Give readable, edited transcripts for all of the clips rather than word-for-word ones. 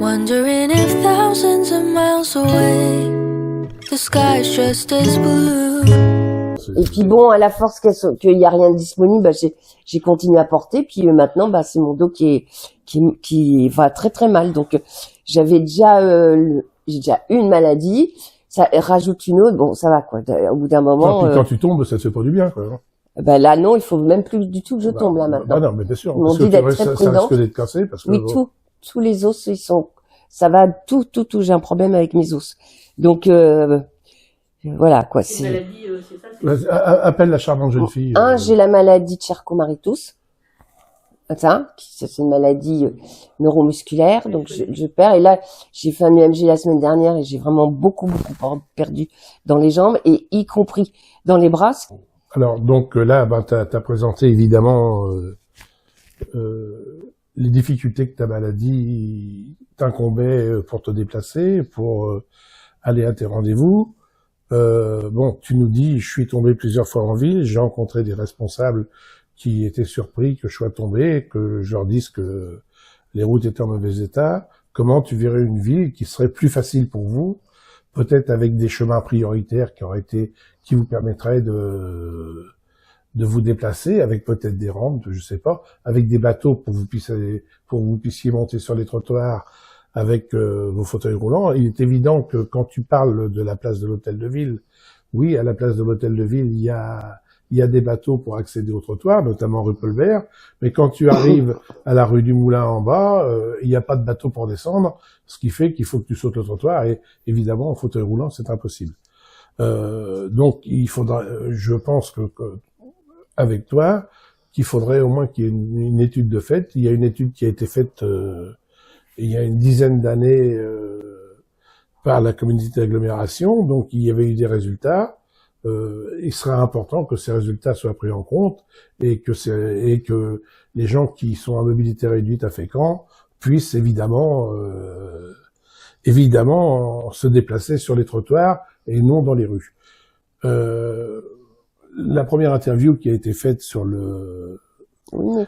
Wondering if thousands of miles away, the sky's just as blue. Et puis bon, à la force qu'il y a rien de disponible, bah, j'ai continué à porter. Puis maintenant, bah, c'est mon dos qui va très très mal. Donc j'ai déjà une maladie, ça rajoute une autre. Bon, ça va quoi. Au bout d'un moment. Quand tu tombes, ça te fait pas du bien, quoi. Bah là non, il faut même plus du tout que je tombe là maintenant. Bah non, mais bien sûr. Ils m'ont dit d'être très ça prudente. risque d'être cassé parce que. Oui, tous les os, ça va tout. J'ai un problème avec mes os. Donc voilà quoi. C'est une maladie, c'est ça. Appelle la charmante jeune fille. J'ai la maladie de Charcot-Marie-Tooth. Ça, c'est une maladie neuromusculaire, donc je perds. Et là, j'ai fait un UMG la semaine dernière et j'ai vraiment beaucoup perdu dans les jambes et y compris dans les bras. Alors donc là, ben, t'as présenté évidemment les difficultés que ta maladie t'incombaient pour te déplacer, pour aller à tes rendez-vous. Bon, tu nous dis, je suis tombé plusieurs fois en ville, j'ai rencontré des responsables qui étaient surpris que je sois tombé, que je leur dise que les routes étaient en mauvais état. Comment tu verrais une ville qui serait plus facile pour vous, peut-être avec des chemins prioritaires qui vous permettraient de vous déplacer, avec peut-être des rampes, je sais pas, avec des bateaux pour que vous puissiez monter sur les trottoirs avec vos fauteuils roulants. Il est évident que quand tu parles de la place de l'hôtel de ville, oui, à la place de l'hôtel de ville, il y a des bateaux pour accéder au trottoir, notamment rue Paul-Bert, mais quand tu arrives à la rue du Moulin en bas, il n'y a pas de bateau pour descendre, ce qui fait qu'il faut que tu sautes le trottoir, et évidemment, en fauteuil roulant, c'est impossible. Donc, il faudra, je pense que avec toi, qu'il faudrait au moins qu'il y ait une étude de fait. Il y a une étude qui a été faite il y a une dizaine d'années par la communauté d'agglomération, donc il y avait eu des résultats. Il serait important que ces résultats soient pris en compte et que les gens qui sont à mobilité réduite à Fécamp puissent évidemment se déplacer sur les trottoirs et non dans les rues. La première interview qui a été faite sur le... Oui, mais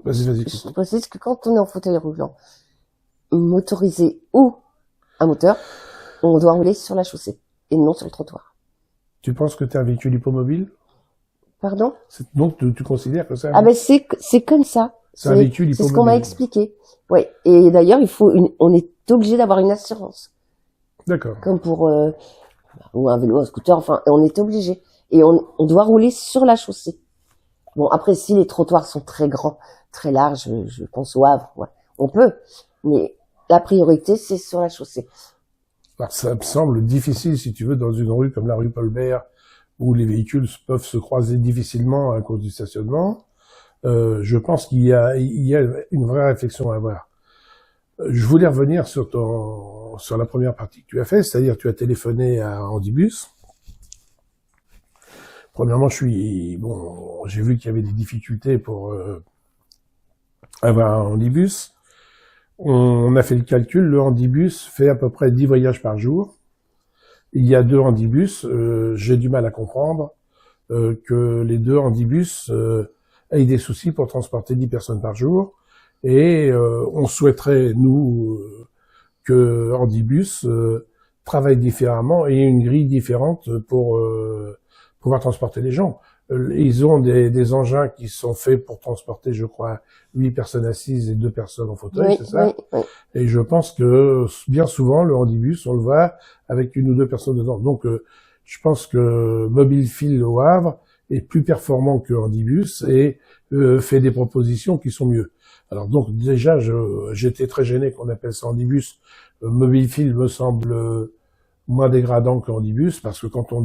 Vas-y. Je précise que quand on est en fauteuil roulant, motorisé ou à moteur, on doit rouler sur la chaussée et non sur le trottoir. Tu penses que tu es un véhicule hippomobile? Pardon? Donc tu considères que ça? Ah ben c'est comme ça. C'est un véhicule hippomobile. C'est ce qu'on m'a expliqué. Oui. Et d'ailleurs, on est obligé d'avoir une assurance. D'accord. Comme pour ou un vélo, un scooter. Enfin, on est obligé. Et on doit rouler sur la chaussée. Bon, après, si les trottoirs sont très grands, très larges, je pense au Havre, ouais, on peut. Mais la priorité, c'est sur la chaussée. Alors, ça me semble difficile, si tu veux, dans une rue comme la rue Paul-Bert, où les véhicules peuvent se croiser difficilement à cause du stationnement. Je pense qu'il y a une vraie réflexion à avoir. Je voulais revenir sur la première partie que tu as fait, c'est-à-dire tu as téléphoné à Handibus. Premièrement, j'ai vu qu'il y avait des difficultés pour avoir un Handibus. On a fait le calcul, le Handibus fait à peu près 10 voyages par jour. Il y a 2 Handibus, j'ai du mal à comprendre que les 2 Handibus aient des soucis pour transporter 10 personnes par jour. Et on souhaiterait, nous, que Handibus travaille différemment et ait une grille différente pour pouvoir transporter les gens. Ils ont des engins qui sont faits pour transporter, je crois, 8 personnes assises et 2 personnes en fauteuil, Oui, c'est ça? oui. Et je pense que bien souvent, le Handibus, on le voit avec 1 ou 2 personnes dedans. Donc, je pense que Mobilefil au Havre est plus performant que Handibus et fait des propositions qui sont mieux. Alors donc, déjà, j'étais très gêné qu'on appelle ça Handibus. Mobilefil me semble moins dégradant que Handibus, parce que quand on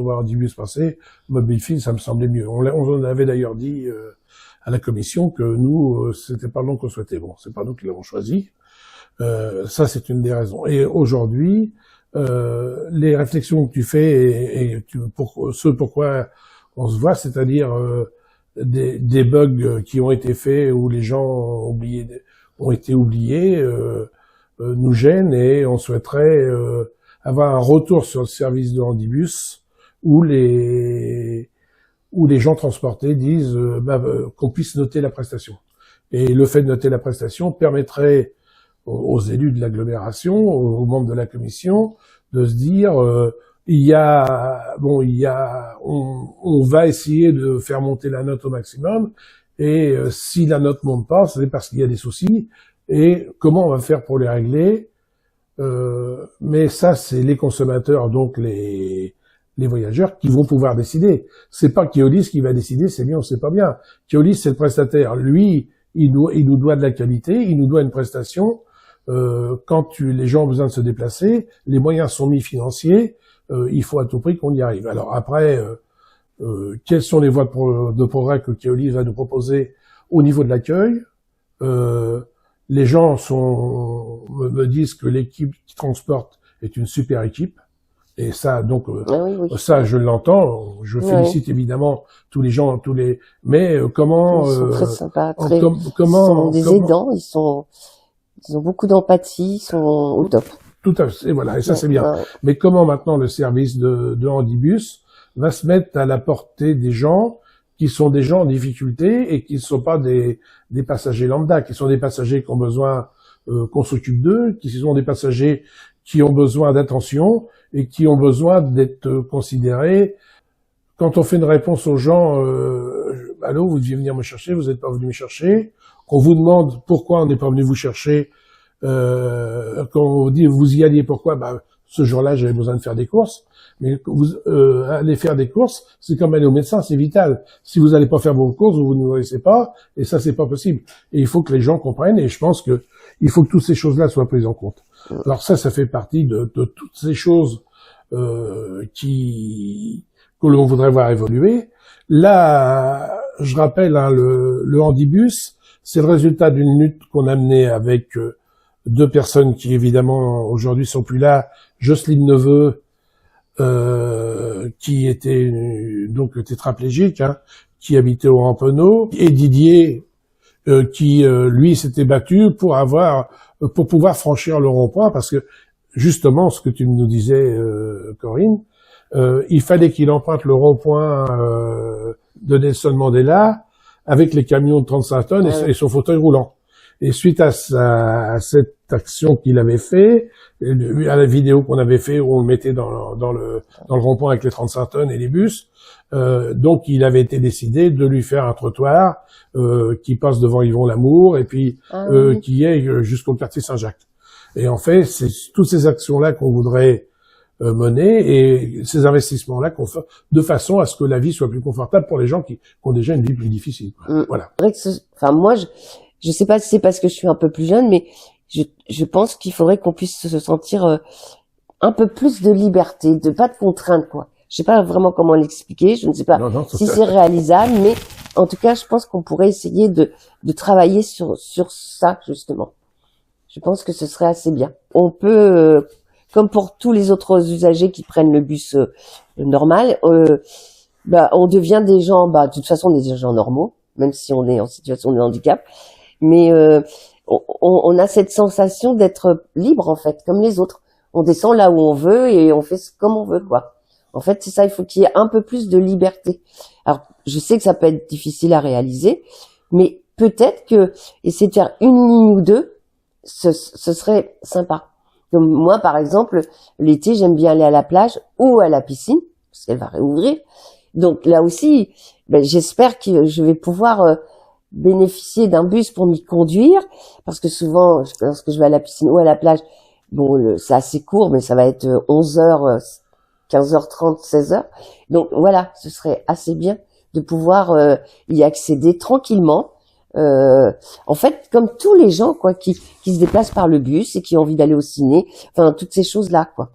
voit Handibus passer, Mobilefil, ça me semblait mieux. On en avait d'ailleurs dit à la commission que nous, c'était pas le nom qu'on souhaitait. Bon, c'est pas nous qui l'avons choisi. Ça, c'est une des raisons. Et aujourd'hui, les réflexions que tu fais pourquoi on se voit, c'est-à-dire des bugs qui ont été faits où les gens ont été oubliés, nous gênent et on souhaiterait avoir un retour sur le service de Handibus où les gens transportés disent qu'on puisse noter la prestation. Et le fait de noter la prestation permettrait aux élus de l'agglomération, aux membres de la commission, de se dire on va essayer de faire monter la note au maximum, et si la note monte pas, c'est parce qu'il y a des soucis, et comment on va faire pour les régler. Mais ça, c'est les consommateurs, donc les voyageurs, qui vont pouvoir décider. C'est pas Keolis qui va décider, c'est bien ou c'est pas bien. Keolis, c'est le prestataire. Lui, il nous doit de la qualité, il nous doit une prestation. Quand les gens ont besoin de se déplacer, les moyens sont mis financiers, il faut à tout prix qu'on y arrive. Alors après, quelles sont les voies de progrès que Keolis va nous proposer au niveau de l'accueil? Les gens me disent que l'équipe qui transporte est une super équipe. Et ça, donc, ça, je l'entends. Je félicite évidemment tous les gens, mais comment... Ils sont très sympas, ils sont des aidants, ils ont beaucoup d'empathie, ils sont au top. Tout à fait, et voilà, et ça c'est bien. Mais comment maintenant le service de Handibus va se mettre à la portée des gens qui sont des gens en difficulté et qui ne sont pas des passagers lambda, qui sont des passagers qui ont besoin qu'on s'occupe d'eux, qui sont des passagers qui ont besoin d'attention et qui ont besoin d'être considérés. Quand on fait une réponse aux gens, allô, vous deviez venir me chercher, vous n'êtes pas venu me chercher. Qu'on vous demande pourquoi on n'est pas venu vous chercher, quand on dit vous y alliez pourquoi, ce jour-là j'avais besoin de faire des courses. Mais aller faire des courses, c'est comme aller au médecin, c'est vital. Si vous n'allez pas faire vos courses, vous ne vous nourrissez pas, et ça c'est pas possible. Et il faut que les gens comprennent, et je pense que il faut que toutes ces choses-là soient prises en compte. Alors ça fait partie de toutes ces choses que l'on voudrait voir évoluer. Là, je rappelle, le Handibus, c'est le résultat d'une lutte qu'on a menée avec deux personnes qui évidemment aujourd'hui sont plus là, Jocelyne Neveu, qui était donc tétraplégique, qui habitait au Rampenot, et Didier, qui lui s'était battu pour pouvoir franchir le rond-point, parce que justement ce que tu nous disais, Corinne, il fallait qu'il emprunte le rond-point de Nelson Mandela avec les camions de 35 tonnes et son fauteuil roulant. Et suite à cette action qu'il avait fait, à la vidéo qu'on avait fait où on le mettait dans le rond-point avec les 35 tonnes et les bus, donc il avait été décidé de lui faire un trottoir qui passe devant Yvon Lamour et puis qui est jusqu'au quartier Saint-Jacques. Et en fait, c'est toutes ces actions-là qu'on voudrait mener et ces investissements-là qu'on fait de façon à ce que la vie soit plus confortable pour les gens qui ont déjà une vie plus difficile. Voilà. Moi, je sais pas si c'est parce que je suis un peu plus jeune, mais je pense qu'il faudrait qu'on puisse se sentir un peu plus de liberté, pas de contraintes, quoi. Je sais pas vraiment comment l'expliquer, je ne sais pas si c'est réalisable, mais en tout cas, je pense qu'on pourrait essayer de travailler sur ça, justement. Je pense que ce serait assez bien. On peut, comme pour tous les autres usagers qui prennent le bus normal, on devient des gens, de toute façon, des gens normaux, même si on est en situation de handicap. Mais on a cette sensation d'être libre, en fait, comme les autres. On descend là où on veut et on fait comme on veut, quoi. En fait, c'est ça, il faut qu'il y ait un peu plus de liberté. Alors, je sais que ça peut être difficile à réaliser, mais peut-être que essayer de faire une ligne ou deux, ce serait sympa. Comme moi, par exemple, l'été, j'aime bien aller à la plage ou à la piscine, parce qu'elle va réouvrir. Donc là aussi, j'espère que je vais pouvoir bénéficier d'un bus pour m'y conduire, parce que souvent, lorsque je vais à la piscine ou à la plage, c'est assez court, mais ça va être 11h, 15h30, 16h. Donc voilà, ce serait assez bien de pouvoir y accéder tranquillement. En fait, comme tous les gens, quoi, qui se déplacent par le bus et qui ont envie d'aller au ciné, enfin, toutes ces choses-là, quoi.